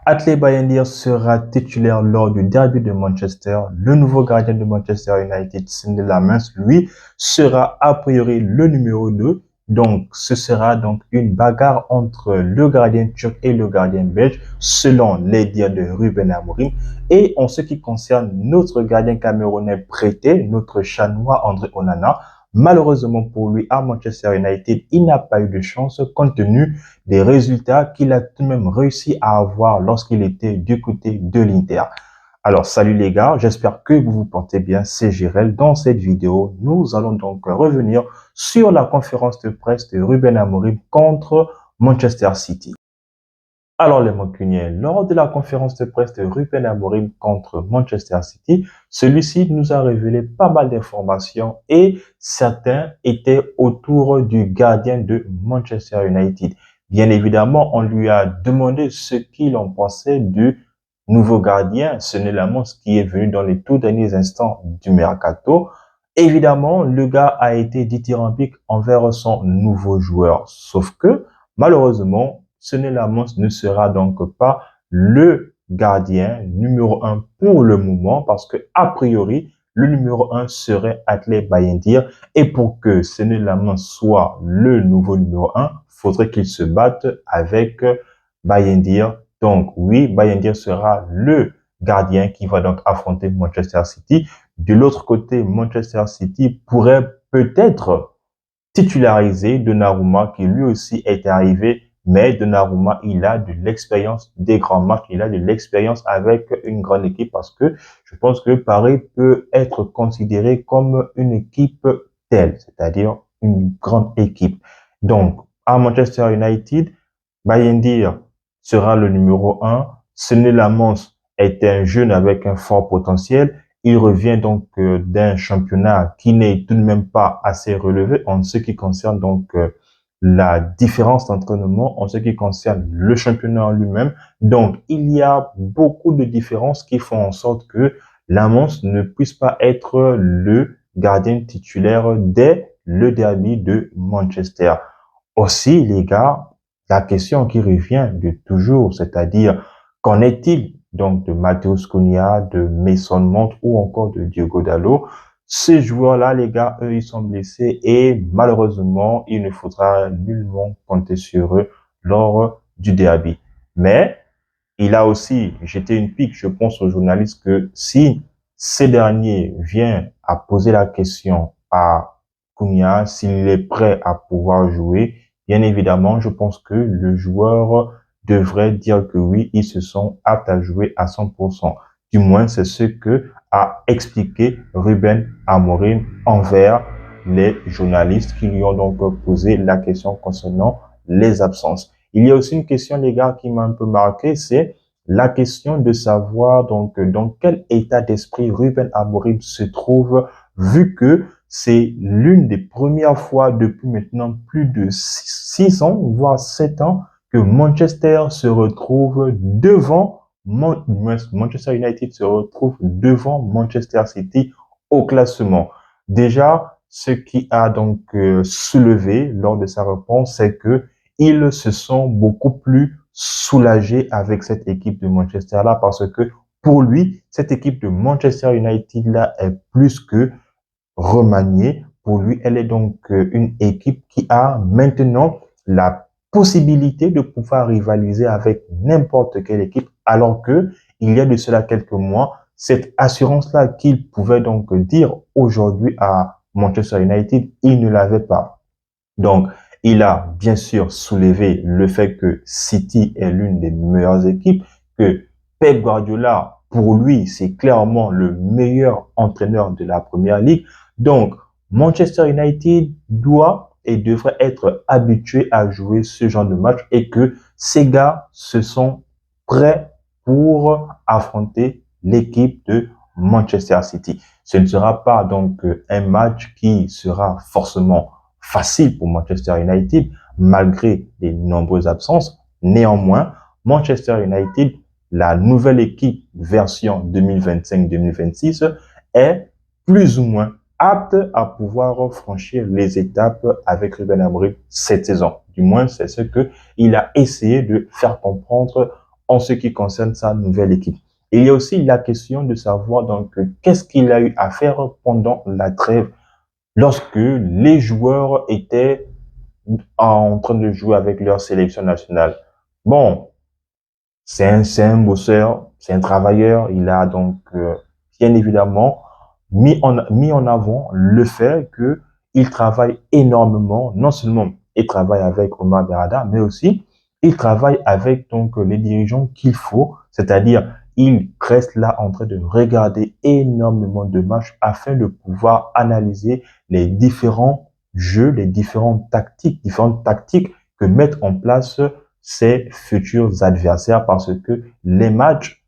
Atley Bayindir sera titulaire lors du derby de Manchester. Le nouveau gardien de Manchester United, Cindy Lamens, lui, sera a priori le numéro 2. Donc, ce sera donc une bagarre entre le gardien turc et le gardien belge, selon les dires de Ruben Amorim. Et en ce qui concerne notre gardien camerounais prêté, notre chat noir André Onana, malheureusement pour lui, à Manchester United, il n'a pas eu de chance compte tenu des résultats qu'il a tout de même réussi à avoir lorsqu'il était du côté de l'Inter. Alors, salut les gars, j'espère que vous vous portez bien, c'est Jirel. Dans cette vidéo, nous allons donc revenir sur la conférence de presse de Ruben Amorim contre Manchester City. Alors les Mancuniens, lors de la conférence de presse de Ruben Amorim contre Manchester City, celui-ci nous a révélé pas mal d'informations et certains étaient autour du gardien de Manchester United. Bien évidemment, on lui a demandé ce qu'il en pensait du nouveau gardien, ce n'est Lamons qui est venu dans les tout derniers instants du mercato. Évidemment, le gars a été dithyrambique envers son nouveau joueur, sauf que malheureusement, Sonny Lamons ne sera donc pas le gardien numéro 1 pour le moment parce que, a priori, le numéro 1 serait Atley Bayindir. Et pour que Sonny Lamons soit le nouveau numéro 1, faudrait qu'il se batte avec Bayindir. Donc, oui, Bayindir sera le gardien qui va donc affronter Manchester City. De l'autre côté, Manchester City pourrait peut-être titulariser Donnarumma qui lui aussi est arrivé, mais Donnarumma, il a de l'expérience des grands matchs, il a de l'expérience avec une grande équipe parce que je pense que Paris peut être considéré comme une équipe telle, c'est-à-dire une grande équipe. Donc, à Manchester United, Bayindir sera le numéro 1. Sonny Lamons est un jeune avec un fort potentiel. Il revient donc d'un championnat qui n'est tout de même pas assez relevé en ce qui concerne donc la différence d'entraînement, en ce qui concerne le championnat en lui-même. Donc, il y a beaucoup de différences qui font en sorte que Lamons ne puisse pas être le gardien titulaire dès le derby de Manchester. Aussi, les gars, la question qui revient de toujours, c'est-à-dire, qu'en est-il donc de Matheus Cunha, de Mason Mount ou encore de Diogo Dalot? Ces joueurs-là, les gars, eux, ils sont blessés et malheureusement, il ne faudra nullement compter sur eux lors du derby. Mais il a aussi jeté une pique, je pense aux journalistes, que si ces derniers viennent à poser la question à Cunha, s'il est prêt à pouvoir jouer, bien évidemment, je pense que le joueur devrait dire que oui, ils se sont aptes à jouer à 100%. Du moins, c'est ce que a expliqué Ruben Amorim envers les journalistes qui lui ont donc posé la question concernant les absences. Il y a aussi une question, les gars, qui m'a un peu marqué, c'est la question de savoir donc dans quel état d'esprit Ruben Amorim se trouve, vu que c'est l'une des premières fois depuis maintenant plus de 6 ans, voire 7 ans, que Manchester se retrouve devant Manchester United se retrouve devant Manchester City au classement. Déjà, ce qui a donc soulevé lors de sa réponse, c'est que ils se sont beaucoup plus soulagés avec cette équipe de Manchester-là parce que pour lui, cette équipe de Manchester United-là est plus que remaniée. Pour lui, elle est donc une équipe qui a maintenant la possibilité de pouvoir rivaliser avec n'importe quelle équipe, alors que il y a de cela quelques mois, cette assurance-là qu'il pouvait donc dire aujourd'hui à Manchester United, il ne l'avait pas. Donc, il a bien sûr soulevé le fait que City est l'une des meilleures équipes, que Pep Guardiola, pour lui, c'est clairement le meilleur entraîneur de la Première Ligue. Donc, Manchester United doit et devrait être habitué à jouer ce genre de match et que ces gars se sont prêts pour affronter l'équipe de Manchester City. Ce ne sera pas donc un match qui sera forcément facile pour Manchester United, malgré les nombreuses absences. Néanmoins, Manchester United, la nouvelle équipe version 2025-2026, est plus ou moins apte à pouvoir franchir les étapes avec Ruben Amorim cette saison. Du moins, c'est ce qu'il a essayé de faire comprendre en ce qui concerne sa nouvelle équipe. Et il y a aussi la question de savoir donc qu'est-ce qu'il a eu à faire pendant la trêve lorsque les joueurs étaient en train de jouer avec leur sélection nationale. Bon, c'est un bosseur, c'est un travailleur. Il a donc bien évidemment mis en avant le fait que il travaille énormément. Non seulement il travaille avec Omar Berrada, mais aussi il travaille avec donc les dirigeants qu'il faut, c'est-à-dire il reste là en train de regarder énormément de matchs afin de pouvoir analyser les différents jeux, les différentes tactiques que mettent en place ses futurs adversaires parce que les matchs,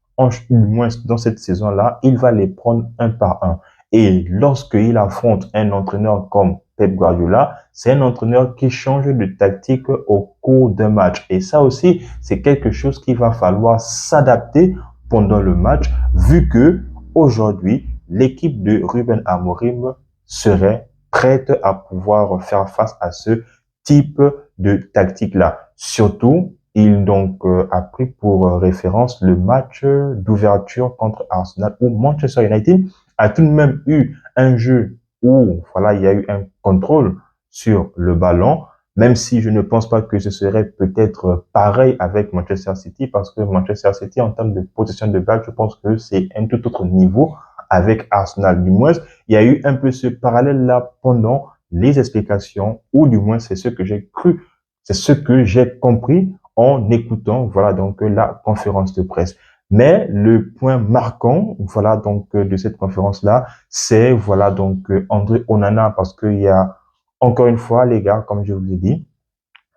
du moins dans cette saison-là, il va les prendre un par un. Et lorsqu'il affronte un entraîneur comme Pep Guardiola, c'est un entraîneur qui change de tactique au cours d'un match. Et ça aussi, c'est quelque chose qu'il va falloir s'adapter pendant le match, vu que aujourd'hui, l'équipe de Ruben Amorim serait prête à pouvoir faire face à ce type de tactique-là. Surtout, il donc a pris pour référence le match d'ouverture contre Arsenal où Manchester United a tout de même eu un jeu où voilà, il y a eu un contrôle sur le ballon, même si je ne pense pas que ce serait peut-être pareil avec Manchester City parce que Manchester City en termes de possession de balle, je pense que c'est un tout autre niveau avec Arsenal. Du moins, il y a eu un peu ce parallèle-là pendant les explications, ou du moins c'est ce que j'ai cru, c'est ce que j'ai compris en écoutant, voilà, donc la conférence de presse. Mais le point marquant, voilà, donc de cette conférence-là, c'est, voilà, donc André Onana, parce qu'il y a, encore une fois, les gars, comme je vous l'ai dit,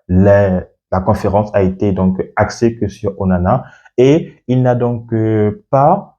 la conférence a été donc axée que sur Onana et il n'a donc pas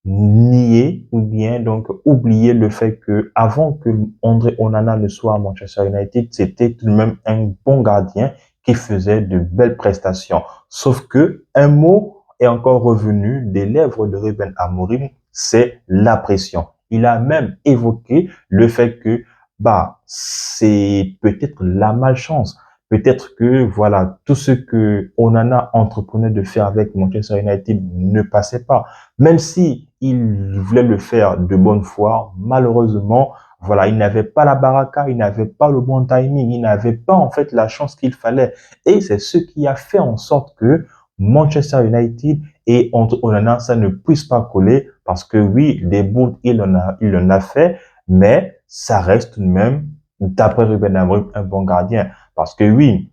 nier ou bien donc oublier le fait que avant que André Onana ne soit à Manchester United, c'était tout de même un bon gardien qui faisait de belles prestations. Sauf que un mot est encore revenu des lèvres de Ruben Amorim, c'est la pression. Il a même évoqué le fait que bah c'est peut-être la malchance. Peut-être que voilà tout ce que Onana entreprenait de faire avec Manchester United ne passait pas. Même si il voulait le faire de bonne foi, malheureusement, voilà, il n'avait pas la baraka, il n'avait pas le bon timing, il n'avait pas en fait la chance qu'il fallait. Et c'est ce qui a fait en sorte que Manchester United et entre Onana, ça ne puisse pas coller parce que oui, des bouts, il en a fait, mais ça reste tout de même, d'après Ruben Amorim, un bon gardien. Parce que oui,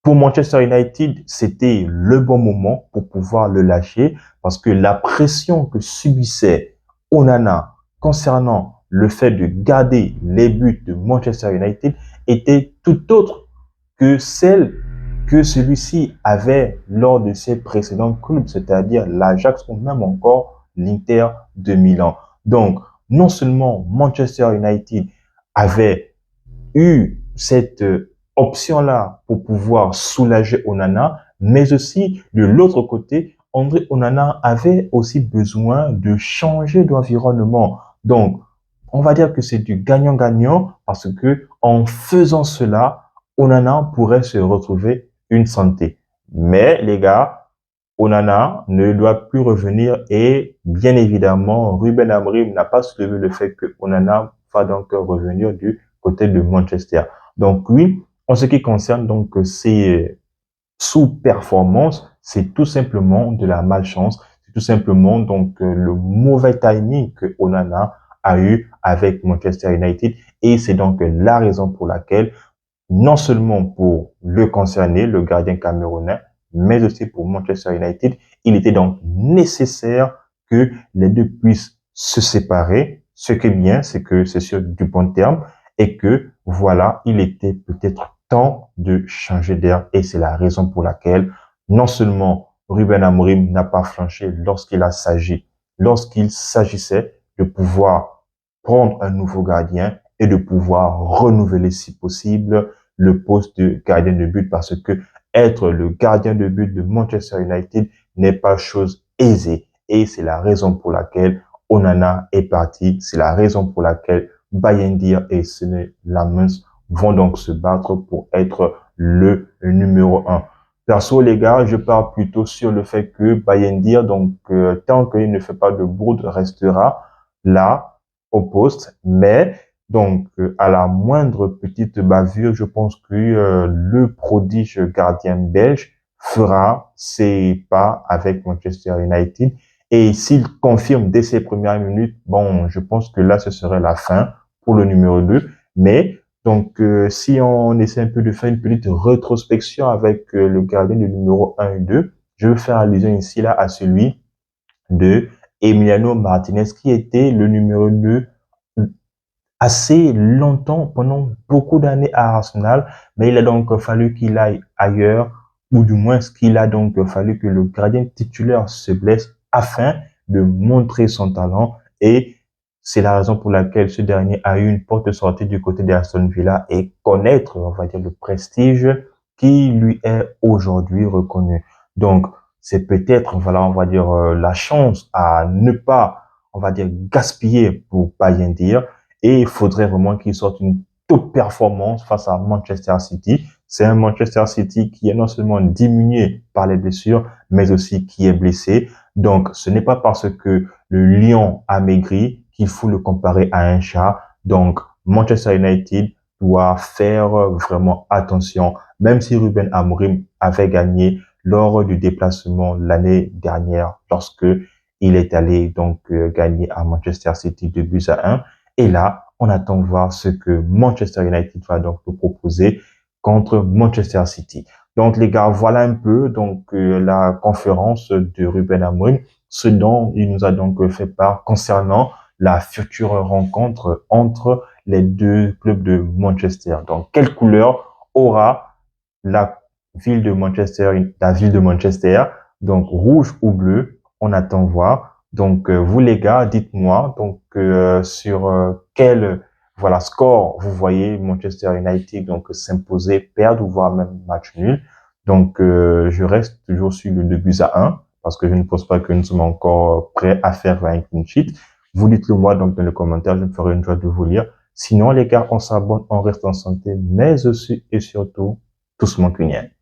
pour Manchester United, c'était le bon moment pour pouvoir le lâcher parce que la pression que subissait Onana concernant le fait de garder les buts de Manchester United était tout autre que celle que celui-ci avait lors de ses précédents clubs, c'est-à-dire l'Ajax ou même encore l'Inter de Milan. Donc, non seulement Manchester United avait eu cette option-là pour pouvoir soulager Onana, mais aussi de l'autre côté, André Onana avait aussi besoin de changer d'environnement. Donc, on va dire que c'est du gagnant-gagnant parce que en faisant cela, Onana pourrait se retrouver une santé. Mais les gars, Onana ne doit plus revenir et bien évidemment, Ruben Amorim n'a pas soulevé le fait que Onana va donc revenir du côté de Manchester. Donc oui, en ce qui concerne donc ces sous-performances, c'est tout simplement de la malchance, c'est tout simplement donc le mauvais timing que Onana a eu avec Manchester United et c'est donc la raison pour laquelle non seulement pour le concerné, le gardien camerounais, mais aussi pour Manchester United, il était donc nécessaire que les deux puissent se séparer. Ce qui est bien, c'est que c'est sur du bon terme et que voilà, il était peut-être temps de changer d'air et c'est la raison pour laquelle non seulement Ruben Amorim n'a pas flanché lorsqu'il s'agissait de pouvoir prendre un nouveau gardien et de pouvoir renouveler si possible le poste de gardien de but parce que être le gardien de but de Manchester United n'est pas chose aisée. Et c'est la raison pour laquelle Onana est parti. C'est la raison pour laquelle Bayindir et Senne Lammens vont donc se battre pour être le numéro 1. Perso, les gars, je pars plutôt sur le fait que Bayendir, donc, tant qu'il ne fait pas de bourde, restera là, au poste. Mais, donc, à la moindre petite bavure, je pense que le prodige gardien belge fera ses pas avec Manchester United. Et s'il confirme dès ses premières minutes, bon, je pense que là, ce serait la fin pour le numéro 2. Mais, donc, si on essaie un peu de faire une petite rétrospection avec le gardien du numéro 1 et 2, je veux faire allusion ici là à celui de Emiliano Martinez, qui était le numéro 2 assez longtemps, pendant beaucoup d'années à Arsenal, mais il a donc fallu qu'il aille ailleurs, ou du moins qu'il a donc fallu que le gardien titulaire se blesse afin de montrer son talent, et c'est la raison pour laquelle ce dernier a eu une porte de sortie du côté d'Aston Villa et connaître, on va dire, le prestige qui lui est aujourd'hui reconnu. Donc, c'est peut-être, voilà, on va dire, la chance à ne pas, on va dire, gaspiller pour pas bien dire, et il faudrait vraiment qu'il sorte une top performance face à Manchester City. C'est un Manchester City qui est non seulement diminué par les blessures, mais aussi qui est blessé. Donc, ce n'est pas parce que le lion a maigri qu'il faut le comparer à un chat. Donc, Manchester United doit faire vraiment attention, même si Ruben Amorim avait gagné lors du déplacement l'année dernière, lorsque il est allé donc gagner à Manchester City 2-1. Et là, on attend voir ce que Manchester United va donc nous proposer contre Manchester City. Donc les gars, voilà un peu donc la conférence de Ruben Amorim, ce dont il nous a donc fait part concernant la future rencontre entre les deux clubs de Manchester. Donc quelle couleur aura la la ville de Manchester, donc rouge ou bleu, on attend voir. Donc vous les gars, dites-moi donc sur quel voilà score vous voyez Manchester United donc s'imposer, perdre ou voire même match nul. Donc je reste toujours sur le 2-1 parce que je ne pense pas que nous sommes encore prêts à faire un clean sheet. Vous dites-le moi donc dans les commentaires, je me ferai une joie de vous lire. Sinon les gars, on s'abonne, on reste en santé, mais aussi et surtout tous mon cuniel.